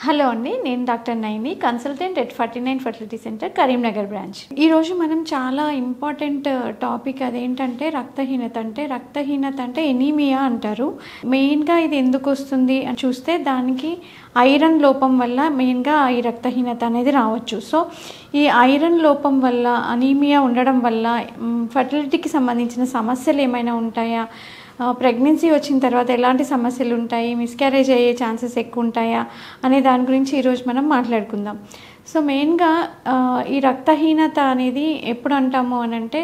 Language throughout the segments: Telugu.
హలో అండి, నేను doctor Naini, consultant at 49 fertility centre, Karimnagar branch. ఈరోజు మనం చాలా ఇంపార్టెంట్ టాపిక్ అదేంటంటే రక్తహీనత అంటే ఎనీమియా అంటారు. మెయిన్గా ఇది ఎందుకు వస్తుంది అని చూస్తే దానికి ఐరన్ లోపం వల్ల మెయిన్గా ఈ రక్తహీనత అనేది రావచ్చు. సో ఈ ఐరన్ లోపం వల్ల, అనీమియా ఉండడం వల్ల ఫర్టిలిటీకి సంబంధించిన సమస్యలు ఏమైనా ఉంటాయా, ప్రెగ్నెన్సీ వచ్చిన తర్వాత ఎలాంటి సమస్యలు ఉంటాయి, మిస్క్యారేజ్ అయ్యే ఛాన్సెస్ ఎక్కువ ఉంటాయా అనే దాని గురించి ఈరోజు మనం మాట్లాడుకుందాం. సో మెయిన్గా ఈ రక్తహీనత అనేది ఎప్పుడు అంటాము అని అంటే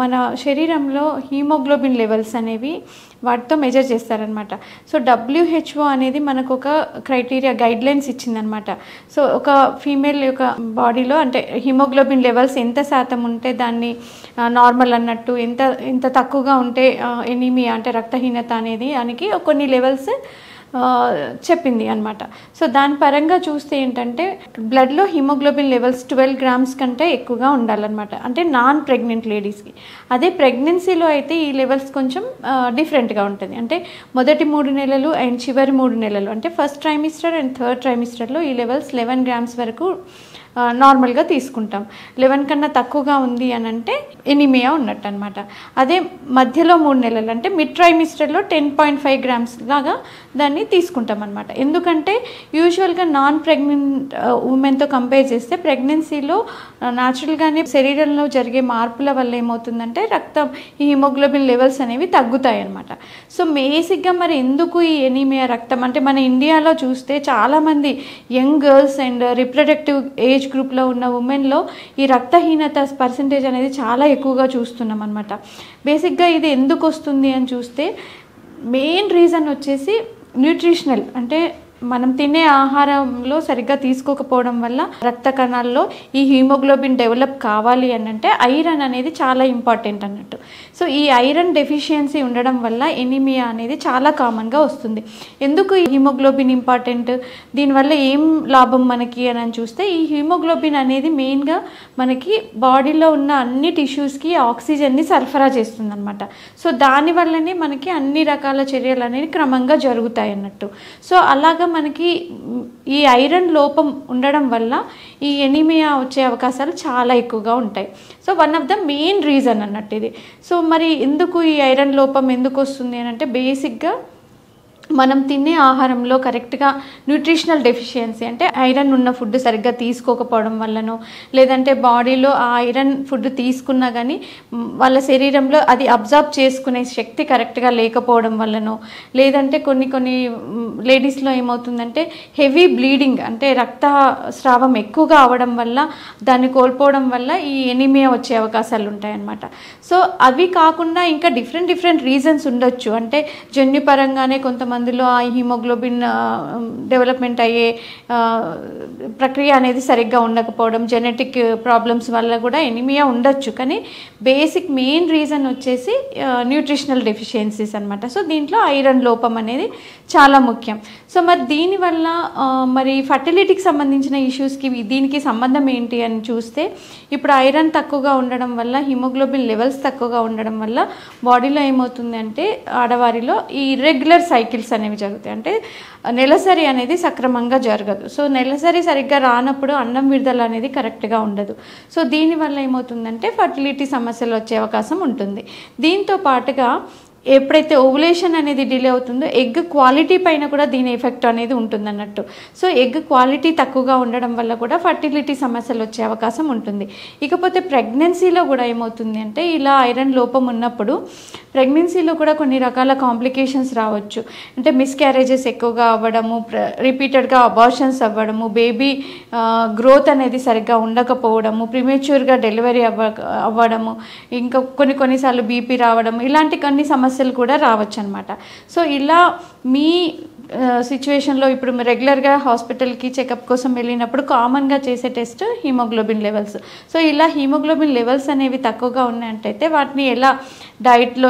మన శరీరంలో హీమోగ్లోబిన్ లెవెల్స్ అనేవి వాటితో మెజర్ చేస్తారనమాట. సో WHO అనేది మనకు ఒక క్రైటీరియా గైడ్లైన్స్ ఇచ్చిందనమాట. సో ఒక ఫీమేల్ యొక్క బాడీలో అంటే హీమోగ్లోబిన్ లెవెల్స్ ఎంత శాతం ఉంటే దాన్ని నార్మల్ అన్నట్టు, ఎంత తక్కువగా ఉంటే ఎనీమియా అంటే రక్తహీనత అనేది దానికి కొన్ని లెవెల్స్ చెప్పింది అనమాట. సో దాని పరంగా చూస్తే ఏంటంటే బ్లడ్లో హిమోగ్లోబిన్ లెవెల్స్ 12 grams కంటే ఎక్కువగా ఉండాలన్నమాట, అంటే నాన్ ప్రెగ్నెంట్ లేడీస్కి. అదే ప్రెగ్నెన్సీలో అయితే ఈ లెవెల్స్ కొంచెం డిఫరెంట్గా ఉంటుంది. అంటే మొదటి 3 నెలలు అండ్ చివరి 3 నెలలు అంటే ఫస్ట్ ట్రైమిస్టర్ అండ్ థర్డ్ ట్రైమిస్టర్లో ఈ లెవెల్స్ 11 grams వరకు నార్మల్గా తీసుకుంటాం. 11 కన్నా తక్కువగా ఉంది అని అంటే ఎనీమియా ఉన్నట్టు అనమాట. అదే మధ్యలో 3 నెలలు అంటే మిడ్ ట్రైమిస్టర్లో 10.5 grams లాగా దాన్ని తీసుకుంటాం అనమాట. ఎందుకంటే యూజువల్గా నాన్ ప్రెగ్నెంట్ ఉమెన్తో కంపేర్ చేస్తే ప్రెగ్నెన్సీలో న్యాచురల్గానే శరీరంలో జరిగే మార్పుల వల్ల ఏమవుతుందంటే ఈ హిమోగ్లోబిన్ లెవెల్స్ అనేవి తగ్గుతాయి అన్నమాట. సో బేసిక్గా మరి ఎందుకు ఈ ఎనీమియా రక్తం అంటే మన ఇండియాలో చూస్తే చాలామంది young girls and reproductive age గ్రూప్లో ఉన్న ఉమెన్లో ఈ రక్తహీనత పర్సంటేజ్ అనేది చాలా ఎక్కువగా చూస్తున్నాం అనమాట. బేసిక్గా ఇది ఎందుకు వస్తుంది అని చూస్తే మెయిన్ రీజన్ వచ్చేసి న్యూట్రిషనల్, అంటే మనం తినే ఆహారంలో సరిగ్గా తీసుకోకపోవడం వల్ల రక్త కణాల్లో ఈ హీమోగ్లోబిన్ డెవలప్ కావాలి అని అంటే ఐరన్ అనేది చాలా ఇంపార్టెంట్ అన్నట్టు. సో ఈ ఐరన్ డెఫిషియన్సీ ఉండడం వల్ల ఎనీమియా అనేది చాలా కామన్గా వస్తుంది. ఎందుకు ఈ హీమోగ్లోబిన్ ఇంపార్టెంట్, దీనివల్ల ఏం లాభం మనకి అని చూస్తే ఈ హీమోగ్లోబిన్ అనేది మెయిన్గా మనకి బాడీలో ఉన్న అన్ని టిష్యూస్కి ఆక్సిజన్ని సరఫరా చేస్తుంది అనమాట. సో దానివల్లనే మనకి అన్ని రకాల చర్యలు అనేవి క్రమంగా జరుగుతాయి అన్నట్టు. సో అలాగా మనకి ఈ ఐరన్ లోపం ఉండడం వల్ల ఈ ఎనీమియా వచ్చే అవకాశాలు చాలా ఎక్కువగా ఉంటాయి. So one of the main reason అన్నట్టు ఇది. సో మరి ఎందుకు ఈ ఐరన్ లోపం ఎందుకు వస్తుంది అని అంటే బేసిక్గా మనం తినే ఆహారంలో కరెక్ట్గా న్యూట్రిషనల్ డెఫిషియన్సీ అంటే ఐరన్ ఉన్న ఫుడ్ సరిగ్గా తీసుకోకపోవడం వల్లనో, లేదంటే బాడీలో ఆ ఐరన్ ఫుడ్ తీసుకున్నా కానీ వాళ్ళ శరీరంలో అది అబ్జార్బ్ చేసుకునే శక్తి కరెక్ట్గా లేకపోవడం వల్లనో, లేదంటే కొన్ని లేడీస్లో ఏమవుతుందంటే హెవీ బ్లీడింగ్ అంటే రక్తస్రావం ఎక్కువగా అవడం వల్ల, దాన్ని కోల్పోవడం వల్ల ఈ ఎనీమియా వచ్చే అవకాశాలు ఉంటాయన్నమాట. సో అవి కాకుండా ఇంకా డిఫరెంట్ రీజన్స్ ఉండొచ్చు. అంటే జన్యుపరంగానే కొంతమందిలో ఆ హిమోగ్లోబిన్ డెవలప్మెంట్ అయ్యే ప్రక్రియ అనేది సరిగ్గా ఉండకపోవడం, జెనెటిక్ ప్రాబ్లమ్స్ వల్ల కూడా ఎనీమియా ఉండొచ్చు. కానీ బేసిక్ మెయిన్ రీజన్ వచ్చేసి న్యూట్రిషనల్ డెఫిషియన్సీస్ అనమాట. సో దీంట్లో ఐరన్ లోపం అనేది చాలా ముఖ్యం. సో మరి దీనివల్ల మరి ఫర్టిలిటీకి సంబంధించిన ఇష్యూస్కి దీనికి సంబంధం ఏంటి అని చూస్తే ఇప్పుడు ఐరన్ తక్కువగా ఉండడం వల్ల, హిమోగ్లోబిన్ లెవెల్స్ తక్కువగా ఉండడం వల్ల బాడీలో ఏమవుతుంది అంటే ఆడవారిలో ఈ ఇర్రెగ్యులర్ సైకిల్స్ అనేవి జరుగుతాయి. అంటే నెలసరి అనేది సక్రమంగా జరగదు. సో నెలసరి సరిగ్గా రానప్పుడు అన్నం విడుదల అనేది కరెక్ట్గా ఉండదు. సో దీనివల్ల ఏమవుతుందంటే ఫర్టిలిటీ సమస్యలు వచ్చే అవకాశం ఉంటుంది. దీంతో పాటుగా ఎప్పుడైతే ఓవులేషన్ అనేది డిలే అవుతుందో ఎగ్ క్వాలిటీ పైన కూడా దీని ఎఫెక్ట్ అనేది ఉంటుంది అన్నట్టు. సో ఎగ్ క్వాలిటీ తక్కువగా ఉండడం వల్ల కూడా ఫర్టిలిటీ సమస్యలు వచ్చే అవకాశం ఉంటుంది. ఇకపోతే ప్రెగ్నెన్సీలో కూడా ఏమవుతుంది అంటే ఇలా ఐరన్ లోపం ఉన్నప్పుడు ప్రెగ్నెన్సీలో కూడా కొన్ని రకాల కాంప్లికేషన్స్ రావచ్చు. అంటే మిస్క్యారేజెస్ ఎక్కువగా అవ్వడము, రిపీటెడ్గా అబార్షన్స్ అవ్వడము, బేబీ గ్రోత్ అనేది సరిగ్గా ఉండకపోవడము, ప్రిమేచ్యూర్గా డెలివరీ అవ్వడము, ఇంకా కొన్నిసార్లు బీపీ రావడము, ఇలాంటి కొన్ని సమస్యలు కూడా రావచ్చు అనమాట. సో ఇలా మీ సిచ్యువేషన్లో ఇప్పుడు రెగ్యులర్గా హాస్పిటల్కి చెకప్ కోసం వెళ్ళినప్పుడు కామన్గా చేసే టెస్ట్ హీమోగ్లోబిన్ లెవెల్స్. సో ఇలా హీమోగ్లోబిన్ లెవెల్స్ అనేవి తక్కువగా ఉన్నాయంటే వాటిని ఎలా డైట్లో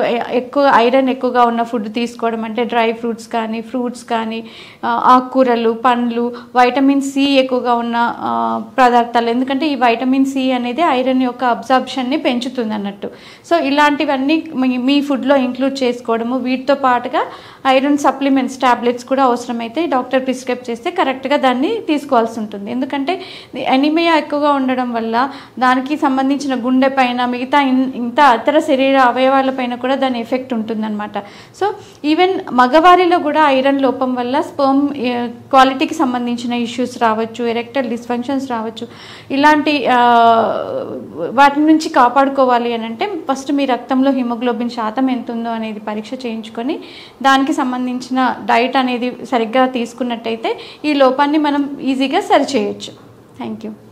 ఐరన్ ఎక్కువగా ఉన్న ఫుడ్ తీసుకోవడం అంటే డ్రై ఫ్రూట్స్ కానీ ఆకుకూరలు, పండ్లు, వైటమిన్ సి ఎక్కువగా ఉన్న పదార్థాలు. ఎందుకంటే ఈ వైటమిన్ సి అనేది ఐరన్ యొక్క అబ్జార్ప్షన్ని పెంచుతుంది అన్నట్టు. సో ఇలాంటివన్నీ మీ ఫుడ్లో ఇంక్లూడ్ చేసుకోవడము, వీటితో పాటుగా ఐరన్ సప్లిమెంట్స్ టాబ్లెట్స్ టాబ్లెట్స్ కూడా అవసరమైతే డాక్టర్ ప్రిస్క్రైబ్ చేస్తే కరెక్ట్గా దాన్ని తీసుకోవాల్సి ఉంటుంది. ఎందుకంటే ఎనీమియా ఎక్కువగా ఉండడం వల్ల దానికి సంబంధించిన గుండె పైన మిగతా ఇతర శరీర అవయవాల పైన కూడా దాని ఎఫెక్ట్ ఉంటుందన్నమాట. సో ఈవెన్ మగవారిలో కూడా ఐరన్ లోపం వల్ల స్పర్మ్ క్వాలిటీకి సంబంధించిన ఇష్యూస్ రావచ్చు, ఎరెక్టల్ డిస్ఫంక్షన్స్ రావచ్చు. ఇలాంటి వాటి నుంచి కాపాడుకోవాలి అని అంటే ఫస్ట్ మీ రక్తంలో హిమోగ్లోబిన్ శాతం ఎంత ఉందో అనేది పరీక్ష చేయించుకొని దానికి సంబంధించిన డైట్ అనేది సరిగ్గా తీసుకున్నట్టయితే ఈ లోపాన్ని మనం ఈజీగా సరి చేయొచ్చు. Thank you.